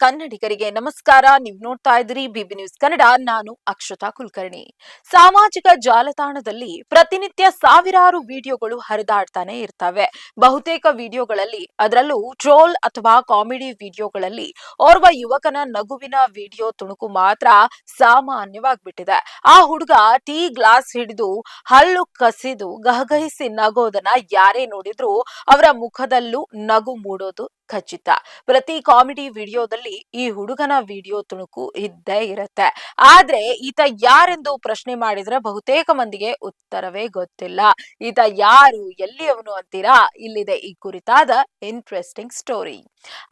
ಕನ್ನಡಿಗರಿಗೆ ನಮಸ್ಕಾರ. ನೀವು ನೋಡ್ತಾ ಇದ್ದೀರಿ ಬಿಬಿ ನ್ಯೂಸ್ ಕನ್ನಡ. ನಾನು ಅಕ್ಷತಾ ಕುಲಕರ್ಣಿ. ಸಾಮಾಜಿಕ ಜಾಲತಾಣದಲ್ಲಿ ಪ್ರತಿನಿತ್ಯ ಸಾವಿರಾರು ವಿಡಿಯೋಗಳು ಹರಿದಾಡ್ತಾನೆ ಇರ್ತವೆ. ಬಹುತೇಕ ವಿಡಿಯೋಗಳಲ್ಲಿ, ಅದರಲ್ಲೂ ಟ್ರೋಲ್ ಅಥವಾ ಕಾಮಿಡಿ ವಿಡಿಯೋಗಳಲ್ಲಿ ಓರ್ವ ಯುವಕನ ನಗುವಿನ ವಿಡಿಯೋ ತುಣುಕು ಮಾತ್ರ ಸಾಮಾನ್ಯವಾಗ್ಬಿಟ್ಟಿದೆ. ಆ ಹುಡುಗ ಟೀ ಗ್ಲಾಸ್ ಹಿಡಿದು ಹಲ್ಲು ಕಸಿದು ಗಹಗಹಿಸಿ ನಗೋದನ್ನ ಯಾರೇ ನೋಡಿದ್ರು ಅವರ ಮುಖದಲ್ಲೂ ನಗು ಮೂಡೋದು ಖಚಿತ. ಪ್ರತಿ ಕಾಮಿಡಿ ವಿಡಿಯೋದಲ್ಲಿ ಈ ಹುಡುಗನ ವಿಡಿಯೋ ತುಣುಕು ಇದ್ದೇ ಇರುತ್ತೆ. ಆದ್ರೆ ಈತ ಯಾರೆಂದು ಪ್ರಶ್ನೆ ಮಾಡಿದ್ರೆ ಬಹುತೇಕ ಮಂದಿಗೆ ಉತ್ತರವೇ ಗೊತ್ತಿಲ್ಲ. ಈತ ಯಾರು, ಎಲ್ಲಿಯವನು ಅಂತೀರಾ? ಇಲ್ಲಿದೆ ಈ ಕುರಿತಾದ ಇಂಟ್ರೆಸ್ಟಿಂಗ್ ಸ್ಟೋರಿ.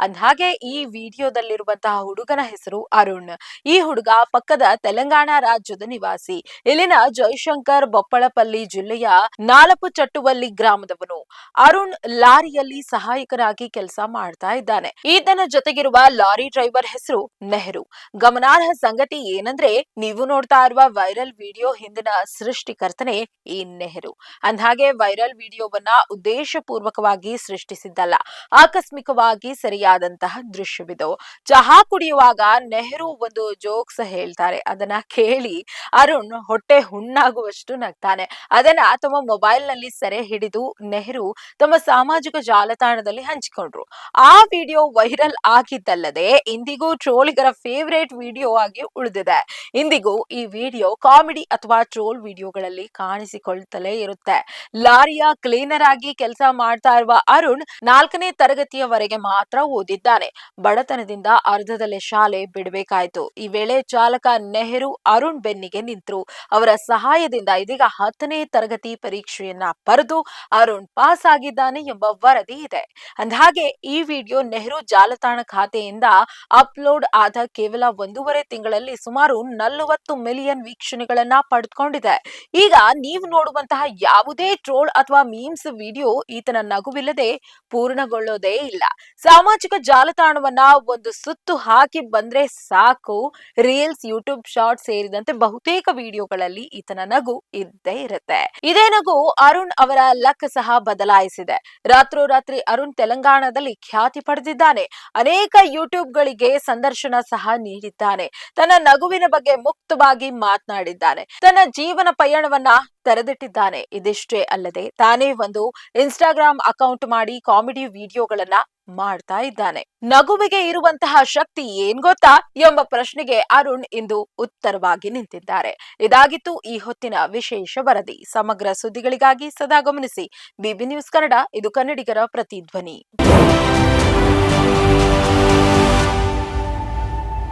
ಅಂದ್ಹಾಗೆ ಈ ವಿಡಿಯೋದಲ್ಲಿರುವಂತಹ ಹುಡುಗನ ಹೆಸರು ಅರುಣ್. ಈ ಹುಡುಗ ಪಕ್ಕದ ತೆಲಂಗಾಣ ರಾಜ್ಯದ ನಿವಾಸಿ. ಇಲ್ಲಿನ ಜಯಶಂಕರ್ ಬೊಪ್ಪಳಪಲ್ಲಿ ಜಿಲ್ಲೆಯ ನಾಲಪುಚಟ್ಟುವಲ್ಲಿ ಗ್ರಾಮದವನು. ಅರುಣ್ ಲಾರಿಯಲ್ಲಿ ಸಹಾಯಕರಾಗಿ ಕೆಲಸ ಮಾಡ್ತಾ ಇದ್ದಾನೆ. ಈತನ ಜೊತೆಗಿರುವ ಲಾರಿ ಡ್ರೈವರ್ ಹೆಸರು ನೆಹರು. ಗಮನಾರ್ಹ ಸಂಗತಿ ಏನಂದ್ರೆ, ನೀವು ನೋಡ್ತಾ ಇರುವ ವೈರಲ್ ವಿಡಿಯೋ ಹಿಂದಿನ ಸೃಷ್ಟಿಕರ್ತನೆ ಈ ನೆಹರು. ಅಂದ್ಹಾಗೆ ವೈರಲ್ ವಿಡಿಯೋವನ್ನ ಉದ್ದೇಶಪೂರ್ವಕವಾಗಿ ಸೃಷ್ಟಿಸಿದ್ದಲ್ಲ, ಆಕಸ್ಮಿಕವಾಗಿ ಸರಿಯಾದಂತಹ ದೃಶ್ಯವಿದು. ಚಹಾ ಕುಡಿಯುವಾಗ ನೆಹರು ಒಂದು ಜೋಕ್ಸ್ ಹೇಳ್ತಾರೆ. ಅದನ್ನ ಕೇಳಿ ಅರುಣ್ ಹೊಟ್ಟೆ ಹುಣ್ಣಾಗುವಷ್ಟು ನಗ್ತಾನೆ. ಅದನ್ನ ತಮ್ಮ ಮೊಬೈಲ್ ನಲ್ಲಿ ಸೆರೆ ಹಿಡಿದು ನೆಹರು ತಮ್ಮ ಸಾಮಾಜಿಕ ಜಾಲತಾಣದಲ್ಲಿ ಹಂಚಿಕೊಂಡ್ರು. ಆ ವಿಡಿಯೋ ವೈರಲ್ ಆಗಿದ್ದಲ್ಲದೆ ಇಂದಿಗೂ ಟ್ರೋಲಿಗರ ಫೇವರೇಟ್ ವಿಡಿಯೋ ಆಗಿ ಉಳಿದಿದೆ. ಇಂದಿಗೂ ಈ ವಿಡಿಯೋ ಕಾಮಿಡಿ ಅಥವಾ ಟ್ರೋಲ್ ವಿಡಿಯೋಗಳಲ್ಲಿ ಕಾಣಿಸಿಕೊಳ್ತಲೇ ಇರುತ್ತೆ. ಲಾರಿಯ ಕ್ಲೀನರ್ ಆಗಿ ಕೆಲಸ ಮಾಡ್ತಾ ಇರುವ ಅರುಣ್ 4ನೇ ತರಗತಿಯವರೆಗೆ ಮಾತ್ರ ಓದಿದ್ದಾನೆ. ಬಡತನದಿಂದ ಅರ್ಧದಲ್ಲೇ ಶಾಲೆ ಬಿಡಬೇಕಾಯ್ತು. ಈ ವೇಳೆ ಚಾಲಕ ನೆಹರು ಅರುಣ್ ಬೆನ್ನಿಗೆ ನಿಂತರು. ಅವರ ಸಹಾಯದಿಂದ ಇದೀಗ 10ನೇ ತರಗತಿ ಪರೀಕ್ಷೆಯನ್ನ ಬರೆದು ಅರುಣ್ ಪಾಸ್ ಆಗಿದ್ದಾನೆ ಎಂಬ ವರದಿ ಇದೆ. ಅಂದ್ಹಾಗೆ ಈ ವಿಡಿಯೋ ನೆಹರು ಜಾಲತಾಣ ಖಾತೆಯಿಂದ ಅಪ್ಲೋಡ್ ಆದ ಕೇವಲ 1.5 ತಿಂಗಳಲ್ಲಿ ಸುಮಾರು 40 ಮಿಲಿಯನ್ ವೀಕ್ಷಣೆಗಳನ್ನ ಪಡೆದುಕೊಂಡಿದೆ. ಈಗ ನೀವು ನೋಡುವಂತಹ ಯಾವುದೇ ಟ್ರೋಲ್ ಅಥವಾ ಮೀಮ್ಸ್ ವಿಡಿಯೋ ಈತನ ನಗುವಿಲ್ಲದೆ ಪೂರ್ಣಗೊಳ್ಳೋದೇ ಇಲ್ಲ. ಸಾಮಾಜಿಕ ಜಾಲತಾಣವನ್ನ ಒಂದು ಸುತ್ತು ಹಾಕಿ ಬಂದ್ರೆ ಸಾಕು, ರೀಲ್ಸ್, ಯೂಟ್ಯೂಬ್ ಶಾರ್ಟ್ ಸೇರಿದಂತೆ ಬಹುತೇಕ ವಿಡಿಯೋಗಳಲ್ಲಿ ಈತನ ನಗು ಇದ್ದೇ ಇರುತ್ತೆ. ಇದೇ ನಗು ಅರುಣ್ ಅವರ ಲಕ್ ಸಹ ಬದಲಾಯಿಸಿದೆ. ರಾತ್ರೋರಾತ್ರಿ ಅರುಣ್ ತೆಲಂಗಾಣದಲ್ಲಿ ಖ್ಯಾತಿ ಪಡೆದಿದ್ದಾನೆ. ಅನೇಕ ಯೂಟ್ಯೂಬ್ ಗಳಿಗೆ ಸಂದರ್ಶನ ಸಹ ನೀಡಿದ್ದಾನೆ. ತನ್ನ ನಗುವಿನ ಬಗ್ಗೆ ಮುಕ್ತವಾಗಿ ಮಾತನಾಡಿದ್ದಾನೆ. ತನ್ನ ಜೀವನ ಪಯಣವನ್ನ ತೆರೆದಿಟ್ಟಿದ್ದಾನೆ. ಇದಿಷ್ಟೇ ಅಲ್ಲದೆ ತಾನೇ ಒಂದು ಇನ್ಸ್ಟಾಗ್ರಾಮ್ ಅಕೌಂಟ್ ಮಾಡಿ ಕಾಮಿಡಿ ವಿಡಿಯೋಗಳನ್ನ ಮಾಡ್ತಾ ಇದ್ದಾನೆ. ನಗುವಿಗೆ ಇರುವಂತಹ ಶಕ್ತಿ ಏನ್ ಗೊತ್ತಾ ಎಂಬ ಪ್ರಶ್ನೆಗೆ ಅರುಣ್ ಇಂದು ಉತ್ತರವಾಗಿ ನಿಂತಿದ್ದಾರೆ. ಇದಾಗಿತ್ತು ಈ ಹೊತ್ತಿನ ವಿಶೇಷ ವರದಿ. ಸಮಗ್ರ ಸುದ್ದಿಗಳಿಗಾಗಿ ಸದಾ ಗಮನಿಸಿ ಬಿಬಿ ನ್ಯೂಸ್ ಕನ್ನಡ. ಇದು ಕನ್ನಡಿಗರ ಪ್ರತಿಧ್ವನಿ.